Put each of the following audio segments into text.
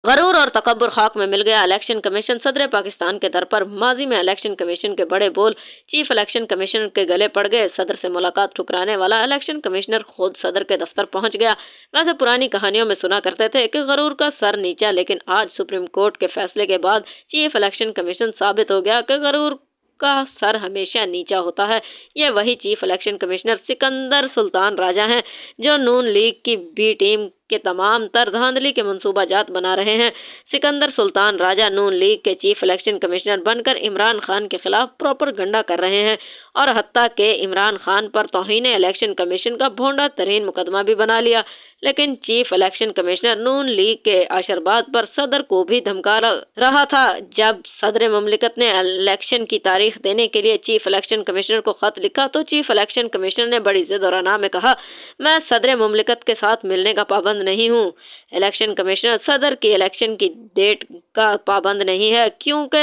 गरूर और तकब्बुर खाक में मिल गया इलेक्शन कमीशन। सदर पाकिस्तान के दर पर माजी में इलेक्शन कमीशन के बड़े बोल चीफ इलेक्शन कमीशनर के गले पड़ गए। सदर से मुलाकात ठुकराने वाला इलेक्शन कमिश्नर खुद सदर के दफ्तर पहुंच गया। वैसे पुरानी कहानियों में सुना करते थे कि गरूर का सर नीचा, लेकिन आज सुप्रीम कोर्ट के फैसले के बाद चीफ इलेक्शन कमीशन साबित हो गया कि गरूर का सर हमेशा नीचा होता है। ये वही chief election commissioner Sikandar Sultan Raja हैं जो नून लीग की बी टीम के तमाम तर धांधली के मंसूबा जात बना रहे हैं। सिकंदर सुल्तान राजा नून लीग के चीफ इलेक्शन कमिश्नर बनकर इमरान खान के खिलाफ प्रोपेगेंडा कर रहे हैं और हत्ता के इमरान खान पर तौहीन इलेक्शन कमीशन का भोंडा तरीन मुकदमा भी बना लिया। लेकिन चीफ इलेक्शन कमिश्नर नून लीग के आशीर्वाद पर सदर को भी धमका रहा था। जब सदर मुमलिकत ने इलेक्शन की तारीख देने के लिए चीफ इलेक्शन कमिश्नर को खत लिखा तो चीफ इलेक्शन कमिश्नर ने बड़ी जिद और अना में कहा, मैं सदर मुमलिकत के साथ मिलने का पाबंद नहीं हूँ। इलेक्शन कमिश्नर सदर की इलेक्शन की डेट का पाबंद नहीं है, क्योंकि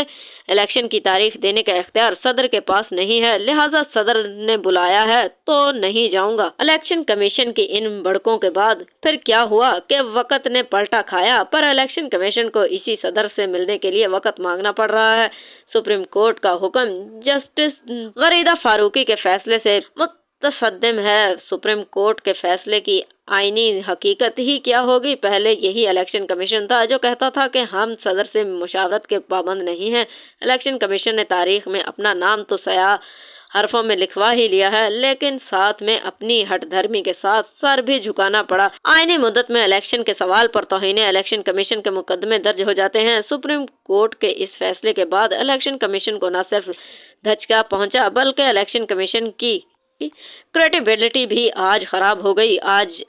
इलेक्शन की तारीख देने का इख्तियार सदर के पास नहीं है, लिहाजा सदर ने बुलाया है तो नहीं जाऊंगा। इलेक्शन कमीशन की इन भड़कों के बाद फिर क्या हुआ कि वक्त ने पलटा खाया, पर इलेक्शन कमीशन को इसी सदर से मिलने के लिए वक्त मांगना पड़ रहा है। सुप्रीम कोर्ट का हुक्म जस्टिस गरीदा फारूकी के फैसले से मुतसद्दिम है। सुप्रीम कोर्ट के फैसले की आईनी हकीकत ही क्या होगी। पहले यही इलेक्शन कमीशन था जो कहता था कि हम सदर से मुशावरत के पाबंद नहीं हैं। इलेक्शन कमीशन ने तारीख में अपना नाम तो सया हरफों में लिखवा ही लिया है, लेकिन साथ में अपनी हट धर्मी के साथ सर भी झुकाना पड़ा। आईनी मुद्दत में इलेक्शन के सवाल पर तौहीन इलेक्शन कमीशन के मुकदमे दर्ज हो जाते हैं। सुप्रीम कोर्ट के इस फैसले के बाद इलेक्शन कमीशन को न सिर्फ धचका पहुंचा, बल्कि इलेक्शन कमीशन की क्रेडिबिलिटी भी आज खराब हो गई। आज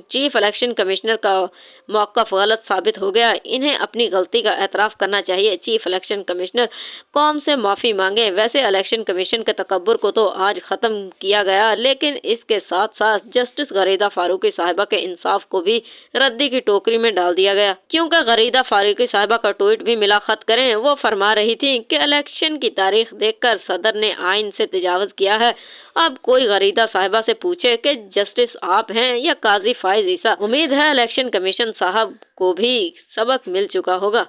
चीफ इलेक्शन कमिश्नर का मौक़िफ़ गलत साबित हो गया। इन्हें अपनी गलती का एतराफ़ करना चाहिए। चीफ इलेक्शन कमिश्नर कौम से माफ़ी मांगे। वैसे इलेक्शन कमीशन के तकब्बुर को तो आज ख़त्म किया गया, लेकिन इसके साथ साथ जस्टिस गरीदा फारूकी साहिबा के इंसाफ को भी रद्दी की टोकरी में डाल दिया गया, क्योंकि गरीदा फारूकी साहिबा का ट्वीट भी मिला खत करें। वो फरमा रही थी कि इलेक्शन की तारीख देखकर सदर ने आइन से तजावुज़ किया है। अब कोई गरीदा साहिबा से पूछे कि जस्टिस आप हैं या काजी फाइज ईसा। उम्मीद है इलेक्शन कमीशन साहब को भी सबक मिल चुका होगा।